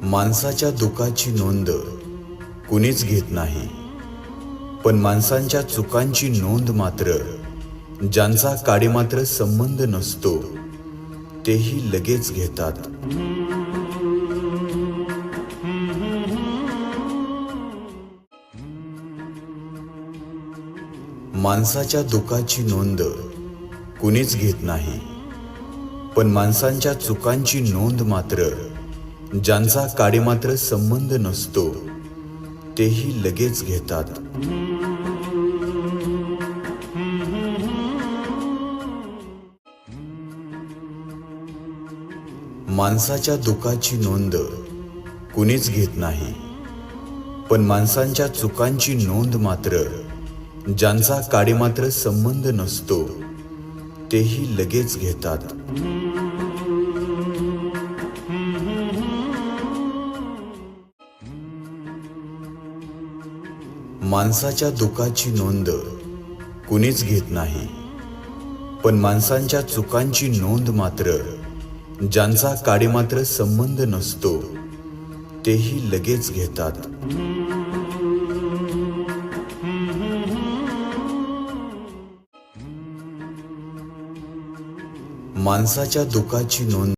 माणसाच्या दुःखाची नोंद कुणीच घेत नाही, पण माणसांच्या चुकांची नोंद मात्र ज्यांचा काडीमात्र संबंध नसतो तेही लगेच घेतात. माणसाच्या दुःखाची नोंद कुणीच घेत नाही, पण माणसांच्या चुकांची नोंद मात्र ज्यांचा काडीमात्र संबंध नसतो तेही लगेच घेतात. माणसाच्या दुःखाची नोंद कुणीच घेत नाही, पण माणसांच्या चुकांची नोंद मात्र ज्यांचा काडीमात्र संबंध नसतो तेही लगेच घेतात. माणसाच्या दुःखाची नोंद कुणीच घेत नाही, पण माणसांच्या चुकांची नोंद मात्र ज्यांचा काडीमात्र संबंध नसतो तेही लगेच घेतात. माणसाच्या दुःखाची नोंद